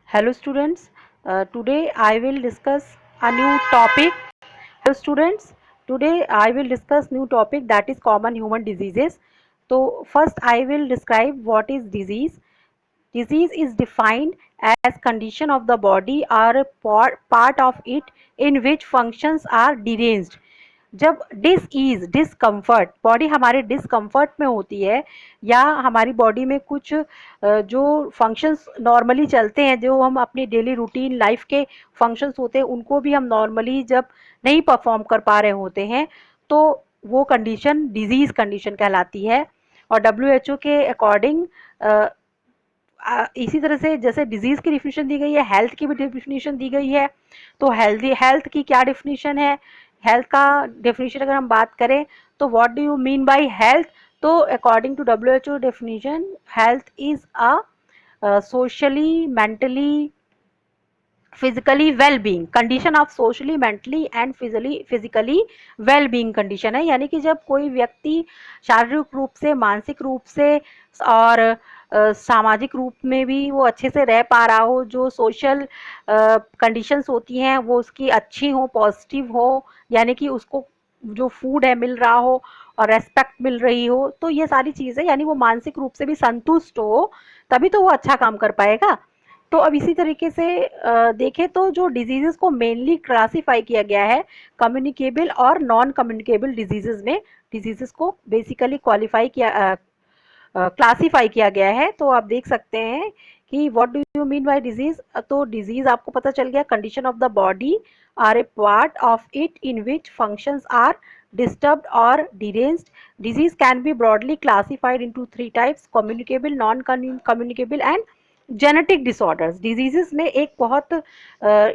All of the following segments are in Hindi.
Hello students, today I will discuss a new topic. Hello students, today I will discuss new topic that is common human diseases. So first I will describe what is disease. Disease is defined as condition of the body or a part of it in which functions are deranged. जब डिसईज डिस्कम्फर्ट बॉडी हमारे डिस्कम्फर्ट में होती है या हमारी बॉडी में कुछ जो फंक्शंस नॉर्मली चलते हैं, जो हम अपनी डेली रूटीन लाइफ के फंक्शंस होते हैं उनको भी हम नॉर्मली जब नहीं परफॉर्म कर पा रहे होते हैं तो वो कंडीशन डिजीज कंडीशन कहलाती है। और WHO के अकॉर्डिंग इसी तरह से जैसे डिजीज की डिफिनीशन दी गई है, हेल्थ की भी डिफिनीशन दी गई है। तो हेल्थ की क्या डिफिनीशन है? हेल्थ का डेफिनेशन अगर हम बात करें तो what do you mean by health? तो according to WHO definition, health is a socially mentally physically well being condition of socially mentally and physically well being condition है। यानी कि जब कोई व्यक्ति शारीरिक रूप से, मानसिक रूप से और सामाजिक रूप में भी वो अच्छे से रह पा रहा हो, जो सोशल कंडीशंस होती हैं वो उसकी अच्छी हो, पॉजिटिव हो, यानी कि उसको जो फूड है मिल रहा हो और रेस्पेक्ट मिल रही हो, तो ये सारी चीज़ें, यानी वो मानसिक रूप से भी संतुष्ट हो, तभी तो वो अच्छा काम कर पाएगा। तो अब इसी तरीके से देखें तो जो डिजीजेस को मेनली क्लासीफाई किया गया है कम्युनिकेबल और नॉन कम्युनिकेबल डिजीजेस में, डिजीजेस को बेसिकली क्लासीफाई किया गया है। तो आप देख सकते हैं कि what do you mean by disease. तो डिजीज आपको पता चल गया, condition of the body are a part of it in which functions are disturbed or deranged. Disease can be broadly classified into three types: communicable, non communicable and genetic disorders. Diseases में एक बहुत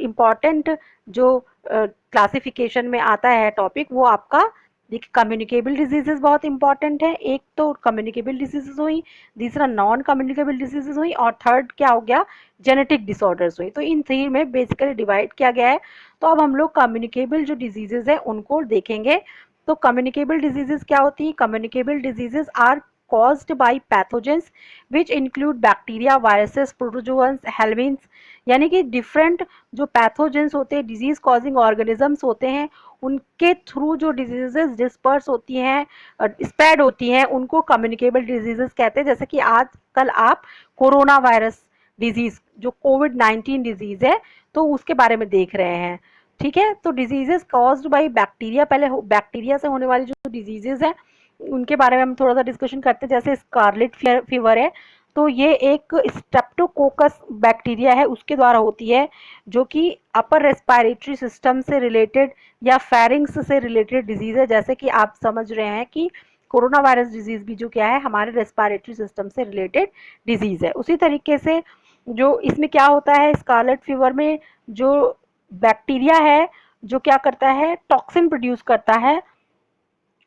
इम्पॉर्टेंट जो क्लासिफिकेशन में आता है टॉपिक, वो आपका देखिए कम्युनिकेबल डिजीजेस बहुत इंपॉर्टेंट है। एक तो कम्युनिकेबल डिजीजेस हुई, दूसरा नॉन कम्युनिकेबल डिजीजेस हुई और थर्ड क्या हो गया, जेनेटिक डिसऑर्डर्स हुई। तो इन थ्री में बेसिकली डिवाइड किया गया है। तो अब हम लोग कम्युनिकेबल जो डिजीजेस है उनको देखेंगे। तो कम्युनिकेबल डिजीजेस क्या होती है? Communicable diseases are caused by pathogens which include bacteria, viruses, protozoans, helminths, यानी कि डिफरेंट जो पैथोजेंस होते हैं, डिजीज कॉजिंग ऑर्गेनिजम्स होते हैं, उनके थ्रू जो डिजीजेस डिस्पर्स होती हैं, स्प्रेड होती हैं, उनको कम्युनिकेबल डिजीजेस कहते हैं। जैसे कि आजकल आप कोरोना वायरस डिजीज जो कोविड-19 डिजीज है तो उसके बारे में देख रहे हैं। ठीक है, तो डिजीजेस कॉज्ड बाय बैक्टीरिया, पहले बैक्टीरिया से होने वाली जो डिजीजेस है उनके बारे में हम थोड़ा सा डिस्कशन करते हैं। जैसे स्कारलेट फीवर है, तो ये एक स्ट्रेप्टोकोकस बैक्टीरिया है, उसके द्वारा होती है, जो कि अपर रेस्पिरेटरी सिस्टम से रिलेटेड या फेरिंग्स से रिलेटेड डिजीज है। जैसे कि आप समझ रहे हैं कि कोरोना वायरस डिजीज भी जो क्या है, हमारे रेस्पिरेटरी सिस्टम से रिलेटेड डिजीज है। उसी तरीके से जो इसमें क्या होता है, स्कारलेट फीवर में जो बैक्टीरिया है जो क्या करता है, टॉक्सिन प्रोड्यूस करता है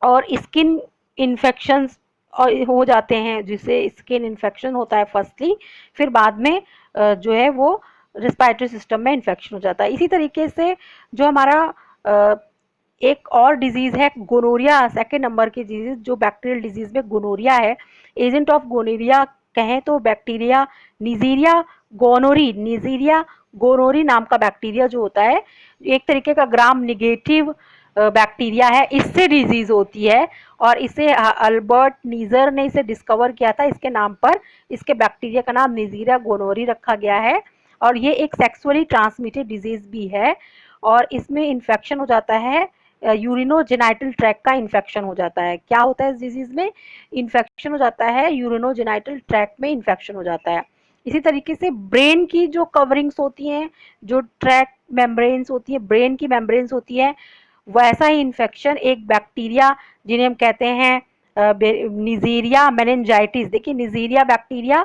और स्किन इन्फेक्शंस हो जाते हैं, जिससे स्किन इन्फेक्शन होता है फर्स्टली, फिर बाद में जो है वो रेस्पिरेटरी सिस्टम में इन्फेक्शन हो जाता है। इसी तरीके से जो हमारा एक और डिजीज है गोनोरिया, सेकेंड नंबर की डिजीज जो बैक्टीरियल डिजीज में गोनोरिया है। एजेंट ऑफ गोनोरिया कहें तो बैक्टीरिया निजीरिया गोनोरी नाम का बैक्टीरिया जो होता है, एक तरीके का ग्राम निगेटिव बैक्टीरिया है, इससे डिजीज होती है। और इसे अल्बर्ट नीजर ने इसे डिस्कवर किया था, इसके नाम पर इसके बैक्टीरिया का नाम निजीरिया गोनोरी रखा गया है। और ये एक सेक्सुअली ट्रांसमिटेड डिजीज भी है और इसमें इन्फेक्शन हो जाता है, यूरिनोजेनाइटल ट्रैक्ट का इन्फेक्शन हो जाता है। क्या होता है इस डिजीज में? इन्फेक्शन हो जाता है, यूरिनोजेनाइटल ट्रैक्ट में इन्फेक्शन हो जाता है। इसी तरीके से ब्रेन की जो कवरिंग्स होती हैं, जो ट्रैक मेम्ब्रेन्स होती है, ब्रेन की मेम्ब्रेन्स होती है, वैसा ही इन्फेक्शन एक बैक्टीरिया जिन्हें हम कहते हैं निजीरिया मेनिंजाइटिस। देखिए निजीरिया बैक्टीरिया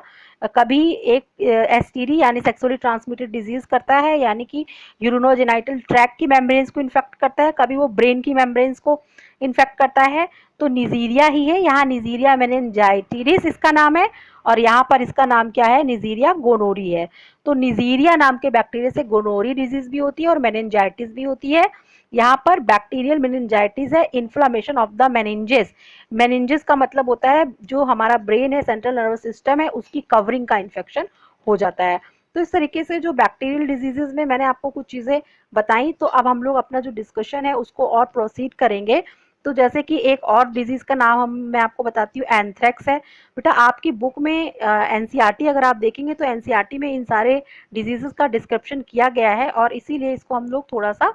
कभी एक एसटीडी यानी सेक्सुअली ट्रांसमिटेड डिजीज करता है, यानी कि यूरिनोजेनाइटल ट्रैक्ट की मेम्ब्रेन्स को इन्फेक्ट करता है, कभी वो ब्रेन की मेम्ब्रेन्स को इन्फेक्ट करता है। तो निजीरिया ही है, यहाँ निजीरिया मेनिंजाइटिस इसका नाम है और यहाँ पर इसका नाम क्या है, निजीरिया गोनोरी है। तो निजीरिया नाम के बैक्टीरिया से गोनोरी डिजीज भी होती है और मेनिंजाइटिस भी होती है। यहाँ पर बैक्टीरियल मेनिंजाइटिस है, inflammation of the meninges. Meninges का मतलब होता है जो हमारा ब्रेन है, सेंट्रल नर्वस सिस्टम है, उसकी कवरिंग का इन्फेक्शन हो जाता है। तो इस तरीके से जो बैक्टीरियल डिजीजेज में मैंने आपको कुछ चीज़ें बताई, तो अब हम लोग अपना जो डिस्कशन है उसको और प्रोसीड करेंगे। तो जैसे कि एक और डिजीज का नाम मैं आपको बताती हूँ, एंथ्रेक्स है। बेटा आपकी बुक में एनसीईआरटी अगर आप देखेंगे तो एनसीईआरटी में इन सारे डिजीजेस का डिस्क्रिप्शन किया गया है और इसीलिए इसको हम लोग थोड़ा सा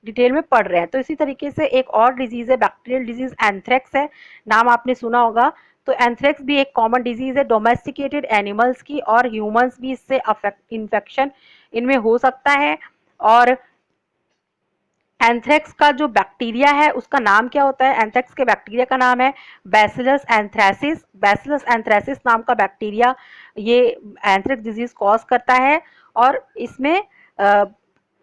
डिटेल में पढ़ रहे हैं। तो इसी तरीके से एक और डिजीज है बैक्टीरियल डिजीज, एंथ्रेक्स है, नाम आपने सुना होगा। तो एंथ्रेक्स भी एक कॉमन डिजीज है डोमेस्टिकेटेड एनिमल्स की, और ह्यूमंस भी इससे इन्फेक्शन इनमें हो सकता है। और एंथ्रेक्स का जो बैक्टीरिया है उसका नाम क्या होता है, एंथ्रेक्स के बैक्टीरिया का नाम है बैसिलस एंथ्रेसिस। बैसिलस एंथ्रेसिस नाम का बैक्टीरिया ये एंथ्रेक्स डिजीज कॉज करता है। और इसमें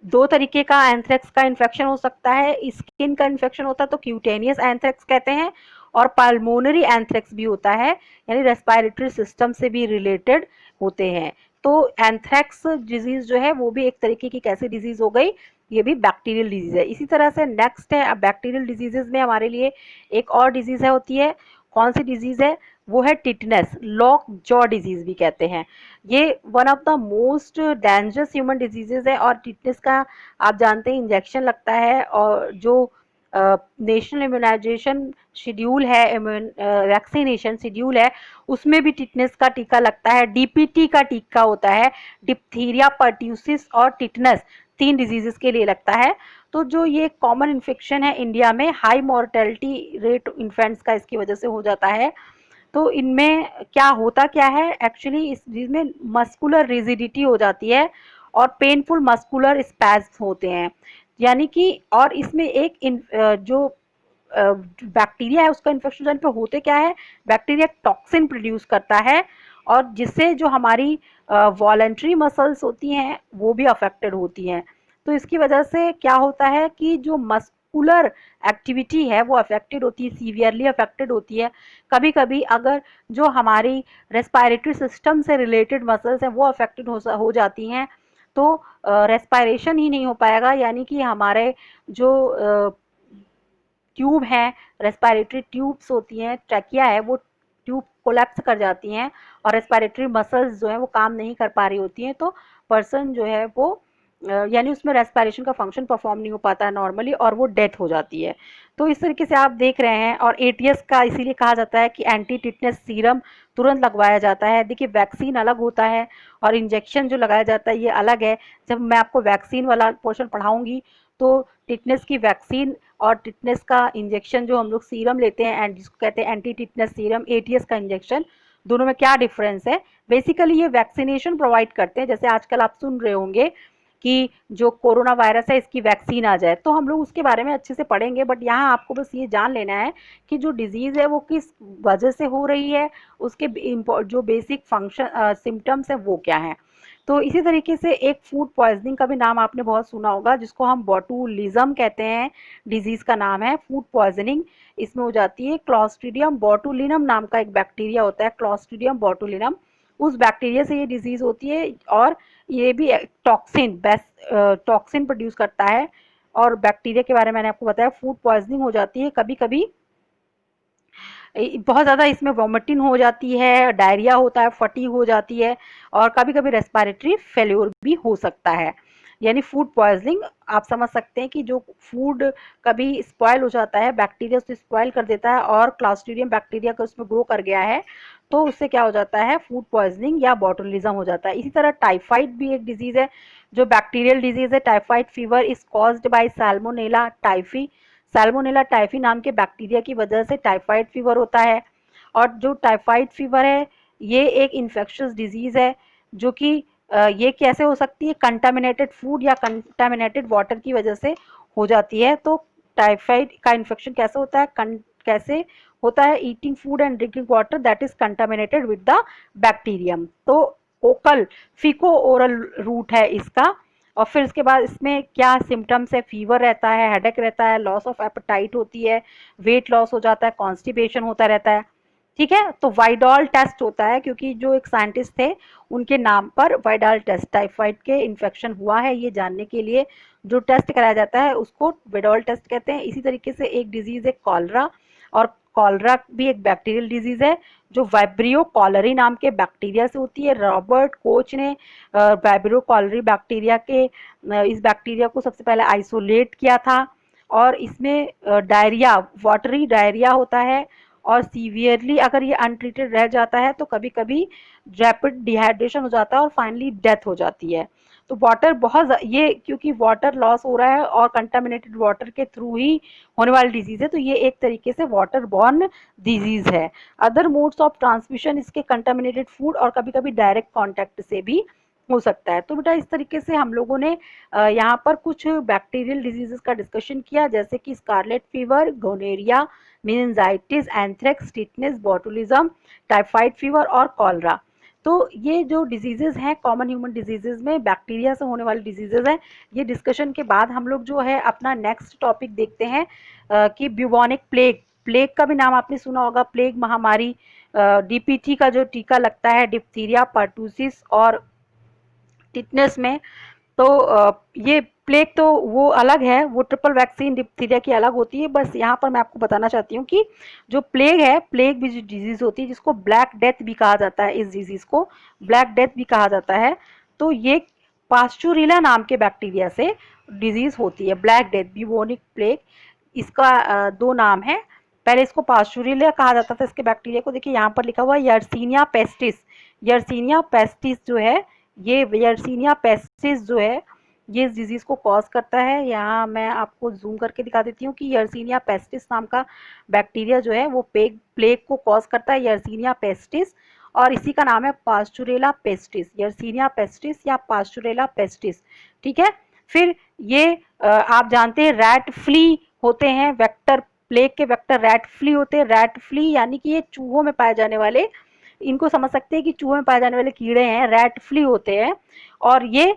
दो तरीके का एंथ्रेक्स का इन्फेक्शन हो सकता है, स्किन का इन्फेक्शन होता है तो क्यूटेनियस एंथ्रेक्स कहते हैं, और पल्मोनरी एंथ्रेक्स भी होता है, यानी रेस्पिरेटरी सिस्टम से भी रिलेटेड होते हैं। तो एंथ्रेक्स डिजीज जो है वो भी एक तरीके की कैसी डिजीज हो गई, ये भी बैक्टीरियल डिजीज है। इसी तरह से नेक्स्ट है, अब बैक्टीरियल डिजीजेज में हमारे लिए एक और डिजीज है होती है, कौन सी डिजीज है, वो है टिटनेस, लॉक जॉ डिजीज भी कहते हैं। ये one of the most dangerous human diseases है, और टिटनेस का आप जानते हैं इंजेक्शन लगता है, और जो नेशनल इम्यूनाइजेशन शेड्यूल है, वैक्सीनेशन शेड्यूल है, उसमें भी टिटनेस का टीका लगता है। डीपीटी का टीका होता है, डिप्थीरिया, पर्ट्यूसिस और टिटनेस, 3 डिजीजेस के लिए लगता है। तो जो ये कॉमन इन्फेक्शन है इंडिया में, हाई मॉर्टेलिटी रेट इन्फेंट्स का इसकी वजह से हो जाता है। तो इनमें क्या होता क्या है एक्चुअली, इस चीज में मस्कुलर रिजिडिटी हो जाती है और पेनफुल मस्कुलर स्पैज्म होते हैं, यानी कि, और इसमें एक जो बैक्टीरिया है उसका इन्फेक्शन जाने पे होते क्या है, बैक्टीरिया टॉक्सिन प्रोड्यूस करता है, और जिससे जो हमारी वॉलेंट्री मसल्स होती हैं वो भी अफेक्टेड होती हैं। तो इसकी वजह से क्या होता है कि जो मस्कुलर एक्टिविटी है वो अफेक्टेड होती है, सीवियरली अफेक्टेड होती है। कभी कभी अगर जो हमारी रेस्पिरेटरी सिस्टम से रिलेटेड मसल्स हैं वो अफेक्टेड हो जाती हैं, तो रेस्पिरेशन ही नहीं हो पाएगा, यानी कि हमारे जो ट्यूब हैं, रेस्पिरेटरी ट्यूब्स होती हैं, ट्रैकिया है, वो ट्यूब कोलैप्स कर जाती हैं और रेस्पिरेटरी मसल्स जो है वो काम नहीं कर पा रही होती हैं, तो पर्सन जो है वो यानी उसमें रेस्पिरेशन का फंक्शन परफॉर्म नहीं हो पाता है नॉर्मली, और वो डेथ हो जाती है। तो इस तरीके से आप देख रहे हैं, और एटीएस का इसीलिए कहा जाता है कि एंटी टिटनेस सीरम तुरंत लगवाया जाता है। देखिए वैक्सीन अलग होता है और इंजेक्शन जो लगाया जाता है ये अलग है। जब मैं आपको वैक्सीन वाला पोर्शन पढ़ाऊंगी तो टिटनेस की वैक्सीन और टिटनेस का इंजेक्शन जो हम लोग सीरम लेते हैं, एंड जिसको कहते हैं एंटी टिटनेस सीरम, एटीएस का इंजेक्शन, दोनों में क्या डिफरेंस है। बेसिकली ये वैक्सीनेशन प्रोवाइड करते हैं, जैसे आजकल आप सुन रहे होंगे कि जो कोरोना वायरस है इसकी वैक्सीन आ जाए, तो हम लोग उसके बारे में अच्छे से पढ़ेंगे, बट यहाँ आपको बस ये जान लेना है कि जो डिजीज़ है वो किस वजह से हो रही है, उसके जो बेसिक फंक्शन सिम्टम्स है वो क्या है। तो इसी तरीके से एक फूड पॉइजनिंग का भी नाम आपने बहुत सुना होगा, जिसको हम बोटुलिज्म कहते हैं, डिजीज का नाम है फूड पॉइजनिंग। इसमें हो जाती है क्लॉस्ट्रीडियम बोटुलिनम नाम का एक बैक्टीरिया होता है, क्लॉस्ट्रीडियम बोटुलिनम, उस बैक्टीरिया से ये डिजीज होती है, और ये भी टॉक्सिन प्रोड्यूस करता है। और बैक्टीरिया के बारे में मैंने आपको बताया, फूड पॉइजनिंग हो जाती है, कभी कभी बहुत ज़्यादा इसमें वॉमिटिंग हो जाती है, डायरिया होता है, फटी हो जाती है, और कभी कभी रेस्पिरेटरी फेल्योर भी हो सकता है। यानी फूड पॉइजनिंग आप समझ सकते हैं कि जो फूड कभी स्पॉयल हो जाता है, बैक्टीरिया उससे स्पॉयल कर देता है और क्लॉस्ट्रीडियम बैक्टीरिया का उसमें ग्रो कर गया है, तो उससे क्या हो जाता है, फूड पॉइजनिंग या बॉटुलिज्म हो जाता है। इसी तरह टाइफाइड भी एक डिजीज है जो बैक्टीरियल डिजीज है। Typhoid fever is caused by Salmonella typhi. Salmonella typhi नाम के बैक्टीरिया की वजह से टाइफाइड फीवर होता है। और जो टाइफाइड फीवर है ये एक इन्फेक्शियस डिजीज है, जो कि ये कैसे हो सकती है, कंटामिनेटेड फूड या कंटामिनेटेड वाटर की वजह से हो जाती है। तो टाइफाइड का इन्फेक्शन कैसे होता है, कैसे होता है, eating food and drinking water that is contaminated with the bacterium. तो ओकल फिको ओरल रूट है इसका। और फिर इसके बाद इसमें क्या सिम्टम्स है, फीवर रहता है, हेडेक रहता है, लॉस ऑफ एपेटाइट होती है, वेट लॉस हो जाता है, कॉन्स्टिपेशन होता रहता है। ठीक है, तो वाइडॉल टेस्ट होता है, क्योंकि जो एक साइंटिस्ट थे उनके नाम पर वाइडॉल टेस्ट, टाइफाइड के इन्फेक्शन हुआ है ये जानने के लिए जो टेस्ट कराया जाता है उसको वाइडॉल टेस्ट कहते हैं। इसी तरीके से एक डिजीज है कॉलरा, और कॉलरा भी एक बैक्टीरियल डिजीज है जो वाइब्रियो कॉलरी नाम के बैक्टीरिया से होती है। रॉबर्ट कोच ने वाइब्रियो कॉलरी बैक्टीरिया के इस बैक्टीरिया को सबसे पहले आइसोलेट किया था और इसमें डायरिया, वाटरी डायरिया होता है और सीवियरली अगर ये अनट्रीटेड रह जाता है तो कभी कभी रैपिड डिहाइड्रेशन हो जाता है और फाइनली डेथ हो जाती है। तो वाटर बहुत ये क्योंकि वाटर लॉस हो रहा है और कंटामिनेटेड वाटर के थ्रू ही होने वाली डिजीज है, तो ये एक तरीके से वाटर बॉर्न डिजीज है। अदर मोड्स ऑफ ट्रांसमिशन इसके कंटामिनेटेड फूड और कभी कभी डायरेक्ट कॉन्टैक्ट से भी हो सकता है। तो बेटा इस तरीके से हम लोगों ने यहाँ पर कुछ बैक्टीरियल डिजीजेस का डिस्कशन किया, जैसे कि scarlet fever, gonorrhea, meningitis, anthrax, tetanus, botulism, typhoid fever और कॉलरा। तो ये जो डिजीजेज हैं कॉमन ह्यूमन डिजीजेज में बैक्टीरिया से होने वाली डिजीजेज हैं। ये डिस्कशन के बाद हम लोग जो है अपना नेक्स्ट टॉपिक देखते हैं कि ब्यूबोनिक प्लेग। प्लेग का भी नाम आपने सुना होगा, प्लेग महामारी। डीपीटी का जो टीका लगता है डिप्थीरिया, पर्टूसिस और टिटनेस में, तो ये प्लेग तो वो अलग है, वो ट्रिपल वैक्सीन डिप्थीरिया की अलग होती है। बस यहाँ पर मैं आपको बताना चाहती हूँ कि जो प्लेग है, प्लेग भी जो डिजीज होती है जिसको ब्लैक डेथ भी कहा जाता है, इस डिजीज को ब्लैक डेथ भी कहा जाता है, तो ये पास्चुरिला नाम के बैक्टीरिया से डिजीज होती है, ब्लैक डेथ, ब्यूबोनिक प्लेग। इसका दो नाम है, पहले इसको पास्चुरिला कहा जाता था इसके बैक्टीरिया को। देखिए यहाँ पर लिखा हुआ है यर्सीनिया पेस्टिस। यर्सीनिया पेस्टिस जो है, ये यर्सीनिया पेस्टिस जो है ये इस डिजीज को कॉज करता है। यहाँ मैं आपको जूम करके दिखा देती हूँ कि यर्सीनिया पेस्टिस नाम का बैक्टीरिया जो है वो प्लेग को कॉज करता है, यर्सीनिया पेस्टिस, और इसी का नाम है पास्चुरेला पेस्टिस, यर्सीनिया पेस्टिस या पास्चुरेला पेस्टिस। ठीक है। फिर ये आप जानते हैं रैट फ्ली होते हैं, वेक्टर, प्लेग के वेक्टर रैट फ्ली होते हैं। रैट फ्ली यानी कि ये चूहों में पाए जाने वाले, इनको समझ सकते हैं कि चूहों में पाए जाने वाले कीड़े हैं, रैट फ्ली होते हैं, और ये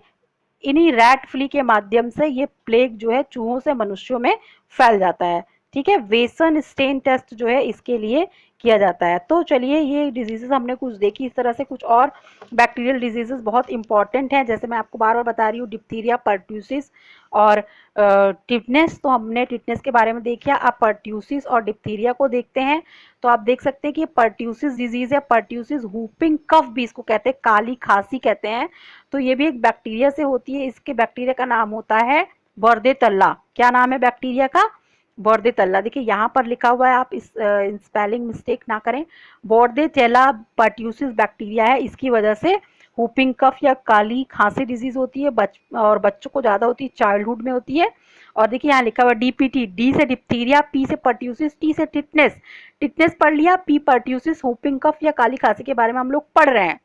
इन्हीं रैट फ्ली के माध्यम से ये प्लेग जो है चूहों से मनुष्यों में फैल जाता है। ठीक है। वेसन स्टेन टेस्ट जो है इसके लिए किया जाता है। तो चलिए ये डिजीजेस हमने कुछ देखी, इस तरह से कुछ और बैक्टीरियल डिजीजेस बहुत इंपॉर्टेंट हैं, जैसे मैं आपको बार बार बता रही हूँ डिप्थीरिया, पर्ट्यूसिस और टिटनेस। तो हमने टिटनेस के बारे में देखा, अब पर्ट्यूसिस और डिप्थीरिया को देखते हैं। तो आप देख सकते हैं कि पर्ट्यूसिस डिजीज है, पर्ट्यूसिस हुपिंग कफ भी इसको कहते हैं, काली खांसी कहते हैं। तो ये भी एक बैक्टीरिया से होती है, इसके बैक्टीरिया का नाम होता है बोर्डेटेल्ला। क्या नाम है बैक्टीरिया का? बोर्डेटेल्ला। देखिए यहाँ पर लिखा हुआ है, आप इस स्पेलिंग मिस्टेक ना करें। बोर्डेटेल्ला पर्ट्यूसिस बैक्टीरिया है, इसकी वजह से हुपिंग कफ या काली खांसी डिजीज होती है, और बच्चों को ज्यादा होती है, चाइल्डहुड में होती है। और देखिए यहाँ लिखा हुआ डीपीटी, डी से डिप्थीरिया, पी से पर्ट्यूसिस, टी से टिटनेस। टिटनेस पढ़ लिया, पी पर्ट्यूसिस, हुपिंग कफ या काली खांसी के बारे में हम लोग पढ़ रहे हैं।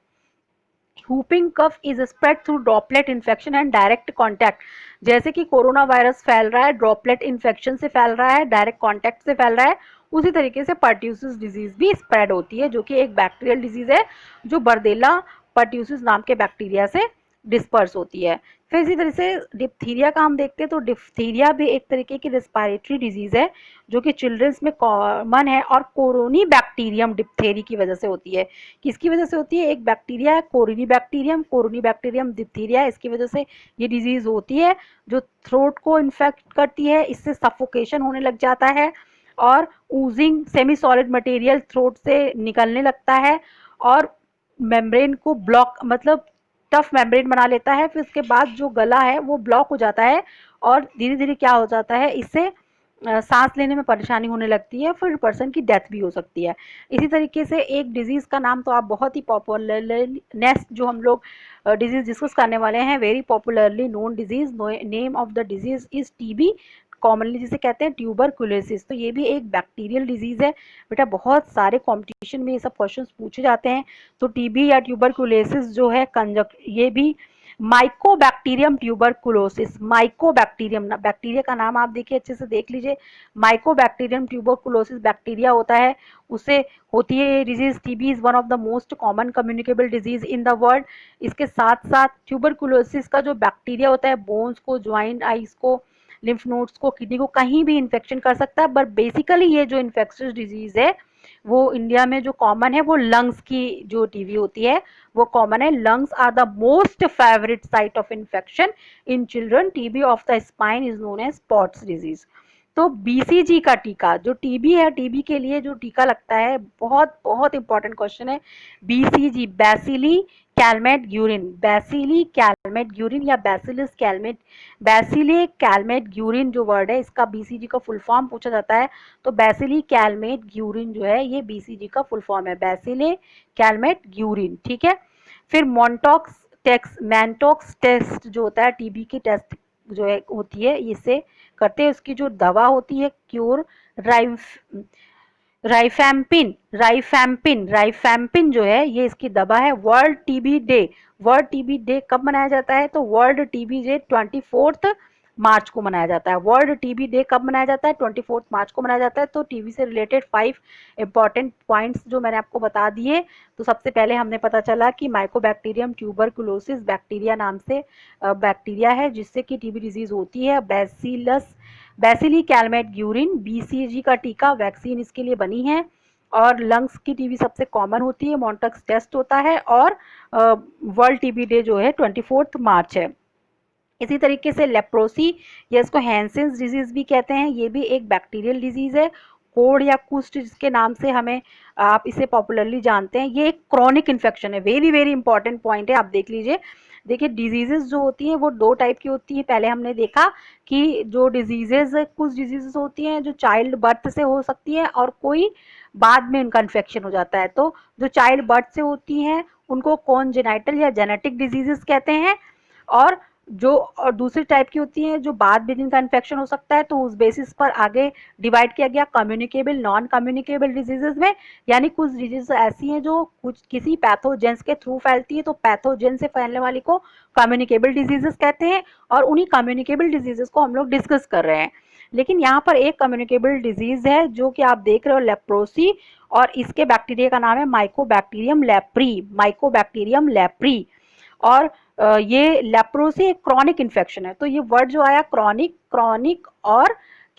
whooping cough is spread through droplet infection and direct contact। जैसे कि कोरोना वायरस फैल रहा है, ड्रॉपलेट इन्फेक्शन से फैल रहा है, डायरेक्ट कॉन्टैक्ट से फैल रहा है, उसी तरीके से पर्ट्यूसिस डिजीज भी स्प्रेड होती है, जो कि एक बैक्टीरियल डिजीज है जो बर्देला पर्ट्यूसिस नाम के बैक्टीरिया से डिस्पर्स होती है। फिर इसी तरह से डिप्थीरिया का हम देखते हैं, तो डिप्थीरिया भी एक तरीके की रेस्पिरेटरी डिजीज है जो कि चिल्ड्रंस में कॉमन है और कोरोनी बैक्टीरियम डिप्थेरी की वजह से होती है। किसकी वजह से होती है? एक बैक्टीरिया है कोरोनी बैक्टीरियम डिप्थीरिया, इसकी वजह से ये डिजीज होती है जो थ्रोट को इन्फेक्ट करती है, इससे सफोकेशन होने लग जाता है और oozing semi solid material throat से निकलने लगता है और मेम्ब्रेन को ब्लॉक, मतलब टफ मेम्ब्रेन बना लेता है। फिर उसके बाद जो गला है वो ब्लॉक हो जाता है और धीरे धीरे क्या हो जाता है, इससे सांस लेने में परेशानी होने लगती है, फिर पर्सन की डेथ भी हो सकती है। इसी तरीके से एक डिजीज का नाम तो आप बहुत ही पॉपुलर, नेक्स्ट जो हम लोग डिजीज डिस्कस करने वाले हैं, very popularly known disease, name of the disease is TB, commonly जिसे कहते हैं ट्यूबरकुलोसिस। तो ये भी एक बैक्टीरियल डिजीज है बेटा, बहुत सारे कॉम्पिटिशन में ये सब क्वेश्चंस पूछे जाते हैं। तो टीबी या ट्यूबरकुलोसिस जो है ये भी माइकोबैक्टीरियम ट्यूबरकुलोसिस, माइकोबैक्टीरियम ना, बैक्टीरिया का नाम आप देखिए अच्छे से देख लीजिए, माइकोबैक्टीरियम ट्यूबरकुलोसिस बैक्टीरिया होता है, उससे होती है ये disease. TB is one of the most common communicable disease in the world. इसके साथ साथ ट्यूबरकुलोसिस का जो बैक्टीरिया होता है बोन्स को, ज्वाइंट आइज को, लिम्फ नोड्स को, किडनी को कहीं भी इन्फेक्शन कर सकता है। बट बेसिकली ये जो इन्फेक्शियस डिजीज है वो इंडिया में जो कॉमन है वो लंग्स की जो टीबी होती है वो कॉमन है। Lungs are the most favourite site of infection in children. TB of the spine is known as Pott's disease. तो बीसीजी का टीका, जो टीबी है, टीबी के लिए जो टीका लगता है, बहुत बहुत इंपॉर्टेंट क्वेश्चन है। BCG, bacilli Calmette Guérin, bacilli Calmette Guérin या बैसिलस कैलमेट, बैसिले कैलमेट ग्यूरिन जो वर्ड है, इसका बीसीजी का फुल फॉर्म पूछा जाता है। तो बैसिली कैलमेट ग्यूरिन जो है ये बीसीजी का फुल फॉर्म है, बैसिले कैलमेट ग्यूरिन। ठीक है। फिर मैंटॉक्स टेस्ट जो होता है, टीबी की टेस्ट जो है होती है, इससे करते हैं। उसकी जो दवा होती है क्योर, राइफैम्पिन जो है ये इसकी दवा है। वर्ल्ड टीबी डे कब मनाया जाता है? तो वर्ल्ड टीबी डे 24 मार्च को मनाया जाता है। वर्ल्ड टीबी डे कब मनाया जाता है? 24 मार्च को मनाया जाता है। तो टीबी से रिलेटेड 5 इंपॉर्टेंट पॉइंट्स जो मैंने आपको बता दिए। तो सबसे पहले हमने पता चला कि माइकोबैक्टीरियम ट्यूबरकुलोसिस बैक्टीरिया नाम से बैक्टीरिया है जिससे कि टीबी डिजीज होती है। बैसिली कैलमेट ग्यूरिन, बीसीजी का टीका, वैक्सीन इसके लिए बनी है। और लंग्स की टीबी सबसे कॉमन होती है, मॉन्टक्स टेस्ट होता है। और वर्ल्ड टीबी डे जो है 24 मार्च है। इसी तरीके से लेप्रोसी या इसको हैंसेंस डिजीज भी कहते हैं, ये भी एक बैक्टीरियल डिजीज है। कोढ़ या कुष्ठ जिसके नाम से हमें आप इसे पॉपुलरली जानते हैं, ये एक क्रॉनिक इन्फेक्शन है। वेरी वेरी इंपॉर्टेंट पॉइंट है, आप देख लीजिए। देखिए डिजीजेस जो होती हैं वो 2 टाइप की होती है। पहले हमने देखा कि जो डिजीजेस, कुछ डिजीजेस होती हैं जो चाइल्ड बर्थ से हो सकती है और कोई बाद में उनका इन्फेक्शन हो जाता है। तो जो चाइल्ड बर्थ से होती हैं उनको कॉन्जेनाइटल या जेनेटिक डिजीजेस कहते हैं। और दूसरी टाइप की होती हैं जो बाद में जिनका इन्फेक्शन हो सकता है, तो उस बेसिस पर आगे डिवाइड किया गया कम्युनिकेबल, नॉन कम्युनिकेबल डिजीजेस में। यानी कुछ डिजीज ऐसी हैं जो कुछ किसी पैथोजेंस के थ्रू फैलती है, तो पैथोजेन से फैलने वाली को कम्युनिकेबल डिजीजेस कहते हैं। और उन्हीं कम्युनिकेबल डिजीजेस को हम लोग डिस्कस कर रहे हैं। लेकिन यहाँ पर एक कम्युनिकेबल डिजीज है जो कि आप देख रहे हो, लेप्रोसी, और इसके बैक्टीरिया का नाम है माइकोबैक्टीरियम लेप्री। और ये लेप्रोसी एक क्रॉनिक इन्फेक्शन है। तो ये वर्ड जो आया क्रॉनिक और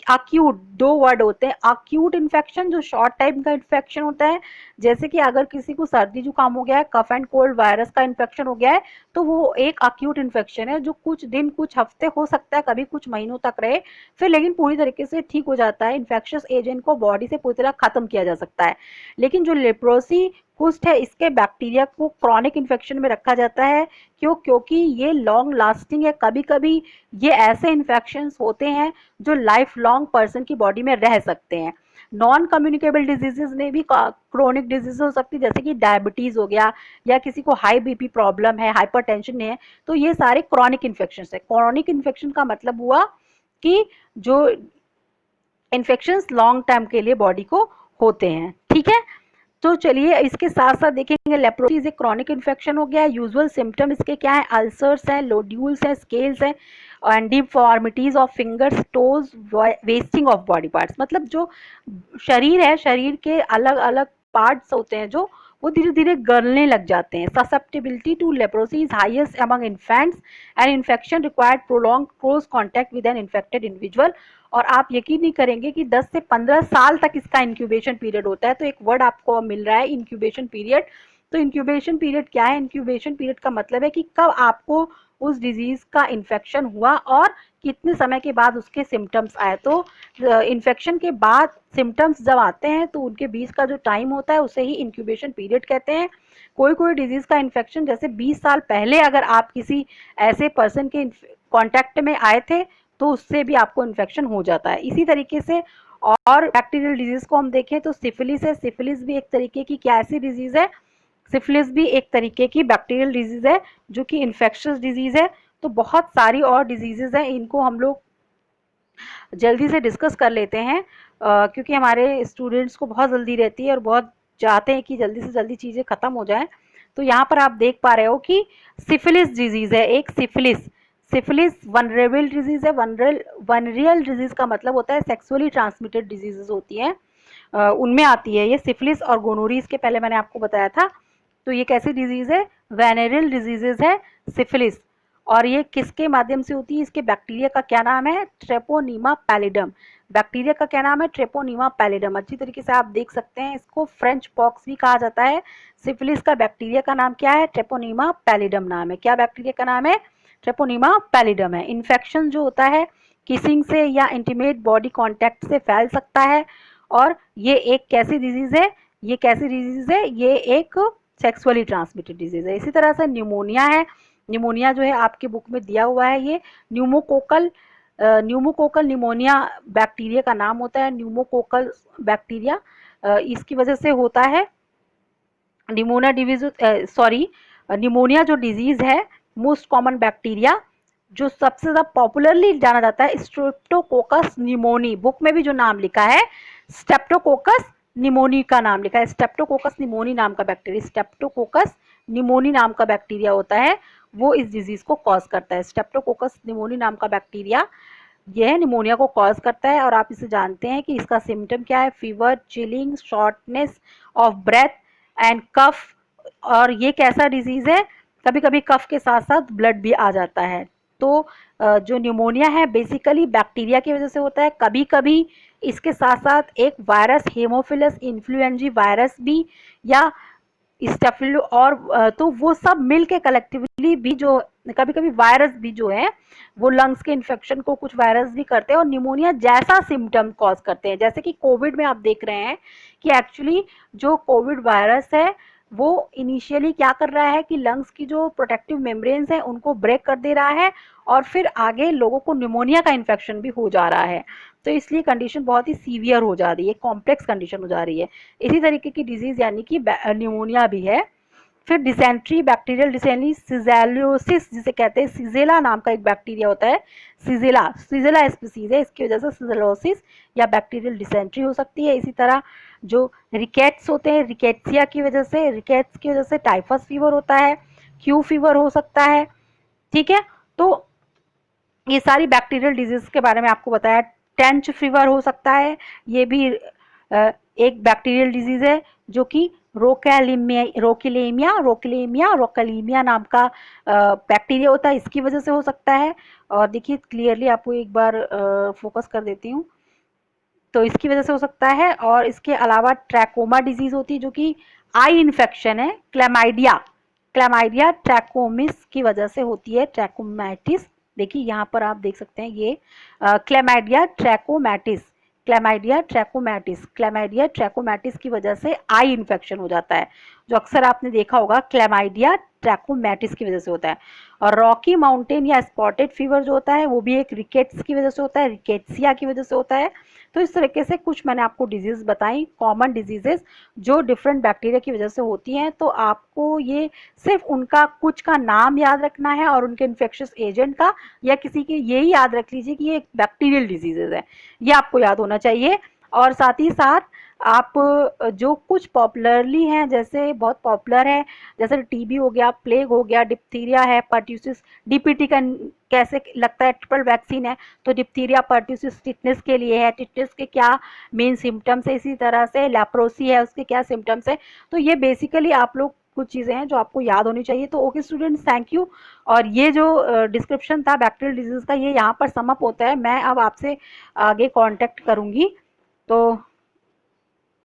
अक्यूट, 2 वर्ड होते हैं। अक्यूट इन्फेक्शन जो शॉर्ट टाइम का इन्फेक्शन होता है, जैसे कि अगर किसी को सर्दी जुकाम हो गया है, कफ एंड कोल्ड वायरस का इन्फेक्शन हो गया है, तो वो एक अक्यूट इन्फेक्शन है जो कुछ दिन, कुछ हफ्ते, हो सकता है कभी कुछ महीनों तक रहे, फिर लेकिन पूरी तरीके से ठीक हो जाता है। इन्फेक्शियस एजेंट को बॉडी से पूरी तरह खत्म किया जा सकता है। लेकिन जो लेप्रोसी कुष्ठ है, इसके बैक्टीरिया को क्रॉनिक इन्फेक्शन में रखा जाता है। क्योंकि ये लॉन्ग लास्टिंग है। कभी कभी ये ऐसे इन्फेक्शंस होते हैं जो लाइफ लॉन्ग पर्सन की बॉडी में रह सकते हैं। नॉन कम्युनिकेबल डिजीजेस में भी क्रोनिक डिजीज हो सकती है, जैसे कि डायबिटीज हो गया, या किसी को हाई बीपी प्रॉब्लम है, हाइपरटेंशन है, तो ये सारे क्रॉनिक इन्फेक्शन है। क्रॉनिक इन्फेक्शन का मतलब हुआ कि जो इन्फेक्शंस लॉन्ग टर्म के लिए बॉडी को होते हैं। ठीक है। तो चलिए इसके साथ साथ देखेंगे, लेप्रोसी एक क्रॉनिक इन्फेक्शन हो गया है। यूजुअल सिम्टम इसके क्या है? अल्सर्स हैं, लोड्यूल्स हैं, स्केल्स हैं, and deformities of fingers, toes, wasting of body parts. मतलब जो शरीर है, शरीर के अलग अलग पार्ट्स होते हैं जो वो धीरे धीरे गलने लग जाते हैं। Susceptibility to leprosy is highest among infants and infection required prolong close contact with an infected individual. और आप यकीन नहीं करेंगे कि 10 से 15 साल तक इसका इंक्यूबेशन पीरियड होता है। तो एक वर्ड आपको मिल रहा है, इंक्यूबेशन पीरियड। तो इंक्यूबेशन पीरियड क्या है? इंक्यूबेशन पीरियड का मतलब है कि कब आपको उस डिजीज का इन्फेक्शन हुआ और कितने समय के बाद उसके सिम्टम्स आए। तो इन्फेक्शन के बाद सिम्टम्स जब आते हैं तो उनके बीच का जो टाइम होता है उसे ही इंक्यूबेशन पीरियड कहते हैं। कोई कोई डिजीज का इन्फेक्शन जैसे 20 साल पहले अगर आप किसी ऐसे पर्सन के कॉन्टैक्ट में आए थे तो उससे भी आपको इन्फेक्शन हो जाता है। इसी तरीके से और बैक्टीरियल डिजीज को हम देखें तो सिफिलिस है। सिफिलिस भी एक तरीके की क्या ऐसी डिजीज है? सिफिलिस भी एक तरीके की बैक्टीरियल डिजीज है जो कि इन्फेक्शियस डिजीज है। तो बहुत सारी और डिजीजेज हैं, इनको हम लोग जल्दी से डिस्कस कर लेते हैं क्योंकि हमारे स्टूडेंट्स को बहुत जल्दी रहती है और बहुत चाहते हैं कि जल्दी से जल्दी चीज़ें ख़त्म हो जाएं। तो यहाँ पर आप देख पा रहे हो कि सिफिलिस डिजीज़ है एक। सिफिलिस वनरेबल डिजीज़ है। वनरियल डिजीज़ का मतलब होता है सेक्सुअली ट्रांसमिटेड डिजीजेज होती हैं, उनमें आती है ये सिफिलिस और गोनोरी। इसके पहले मैंने आपको बताया था। तो ये कैसी डिजीज़ है? वेनेरियल डिजीजेज है सिफिलिस। और ये किसके माध्यम से होती है? इसके बैक्टीरिया का क्या नाम है? ट्रेपोनीमा पैलिडम। बैक्टीरिया का क्या नाम है? ट्रेपोनीमा पैलिडम। अच्छी तरीके से आप देख सकते हैं, इसको फ्रेंच पॉक्स भी कहा जाता है। सिफिलिस का बैक्टीरिया का नाम क्या है? ट्रेपोनीमा पैलिडम नाम है। क्या बैक्टीरिया का नाम है? ट्रेपोनीमा पैलिडम है। इन्फेक्शन जो होता है किसिंग से या इंटीमेट बॉडी कांटेक्ट से फैल सकता है। और ये एक कैसी डिजीज है, ये कैसी डिजीज है, ये एक सेक्सुअली ट्रांसमिटेड डिजीज है। इसी तरह से न्यूमोनिया है। न्यूमोनिया जो है आपके बुक में दिया हुआ है, ये न्यूमोकोकल निमोनिया बैक्टीरिया का नाम होता है, न्यूमोकोकल बैक्टीरिया। इसकी वजह से होता है निमोनिया डिजीज, निमोनिया जो डिजीज है, मोस्ट कॉमन बैक्टीरिया जो सबसे ज्यादा पॉपुलरली जाना जाता है स्ट्रेप्टोकोकस निमोनी। बुक में भी जो नाम लिखा है स्ट्रेप्टोकोकस निमोनी का नाम लिखा है, स्ट्रेप्टोकोकस निमोनी नाम का बैक्टीरिया, स्ट्रेप्टोकोकस निमोनी नाम का बैक्टीरिया होता है, वो इस डिजीज को कॉज करता है। स्ट्रेप्टोकोकस निमोनी नाम का बैक्टीरिया यह निमोनिया को कॉज करता है। और आप इसे जानते हैं कि इसका सिम्टम क्या है, fever, chilling, shortness of breath and cough. और ये कैसा डिजीज है, कभी कभी कफ के साथ साथ ब्लड भी आ जाता है। तो जो न्यूमोनिया है बेसिकली बैक्टीरिया की वजह से होता है, कभी कभी इसके साथ साथ एक वायरस हेमोफिलस इन्फ्लुएंजी वायरस भी या स्टेफिलो और तो वो सब मिल के कलेक्टिवली भी जो कभी कभी वायरस भी जो है वो लंग्स के इन्फेक्शन को कुछ वायरस भी करते हैं और निमोनिया जैसा सिम्टम कॉज करते हैं। जैसे कि कोविड में आप देख रहे हैं कि एक्चुअली जो कोविड वायरस है वो इनिशियली क्या कर रहा है कि लंग्स की जो प्रोटेक्टिव मेम्ब्रेन्स है उनको ब्रेक कर दे रहा है और फिर आगे लोगों को निमोनिया का इन्फेक्शन भी हो जा रहा है। तो इसलिए कंडीशन बहुत ही सीवियर हो जा रही है, कॉम्प्लेक्स कंडीशन हो जा रही है। इसी तरीके की डिजीज यानी कि न्यूमोनिया भी है। फिर डिसेंट्री, बैक्टीरियल डिसेंट्री, सिजेलोसिस जिसे कहते हैं, सिजेला नाम का एक बैक्टीरिया होता है, सिजेला स्पीसीज है, इसकी वजह से सिजेलोसिस या बैक्टीरियल डिसेंट्री हो सकती है। इसी तरह जो रिकेट्स होते हैं, रिकेट्सिया की वजह से, रिकेट्स की वजह से टाइफस फीवर होता है, क्यू फीवर हो सकता है। ठीक है, तो ये सारी बैक्टीरियल डिजीज के बारे में आपको बताया। टेंच फीवर हो सकता है, ये भी एक बैक्टीरियल डिजीज है जो कि रोकेलेमिया नाम का बैक्टीरिया होता है, इसकी वजह से हो सकता है। और देखिए क्लियरली आपको एक बार फोकस कर देती हूँ, तो इसकी वजह से हो सकता है। और इसके अलावा ट्रैकोमा डिजीज होती है जो कि आई इन्फेक्शन है, क्लैमाइडिया ट्रैकोमिस की वजह से होती है, ट्रैकोमैटिस। देखिए यहाँ पर आप देख सकते हैं ये क्लैमाइडिया ट्रैकोमैटिस की वजह से आई इन्फेक्शन हो जाता है, जो अक्सर आपने देखा होगा क्लैमाइडिया ट्रैकोमैटिस की वजह से होता है। और रॉकी माउंटेन या स्पॉटेड फीवर जो होता है वो भी एक रिकेट्स की वजह से होता है, रिकेट्सिया की वजह से होता है। तो इस तरीके से कुछ मैंने आपको डिजीज बताई, कॉमन डिजीजेस जो डिफरेंट बैक्टीरिया की वजह से होती हैं। तो आपको ये सिर्फ उनका कुछ का नाम याद रखना है और उनके इन्फेक्शियस एजेंट का या किसी के यही याद रख लीजिए कि ये बैक्टीरियल डिजीजेज है, ये आपको याद होना चाहिए। और साथ ही साथ आप जो कुछ पॉपुलरली हैं, जैसे बहुत पॉपुलर है, जैसे टीबी हो गया, प्लेग हो गया, डिप्थीरिया है, पर्ट्यूसिस, डीपीटी का कैसे लगता है ट्रिपल वैक्सीन है, तो डिप्थीरिया पर्ट्यूसिस टिटनेस के लिए है, टिटनेस के क्या मेन सिम्टम्स है, इसी तरह से लेप्रोसी है उसके क्या सिम्टम्स है। तो ये बेसिकली आप लोग कुछ चीज़ें हैं जो आपको याद होनी चाहिए। तो ओके स्टूडेंट्स, थैंक यू। और ये जो डिस्क्रिप्शन था बैक्टीरियल डिजीज का, ये यहाँ पर समअप होता है। मैं अब आपसे आगे कांटेक्ट करूँगी। तो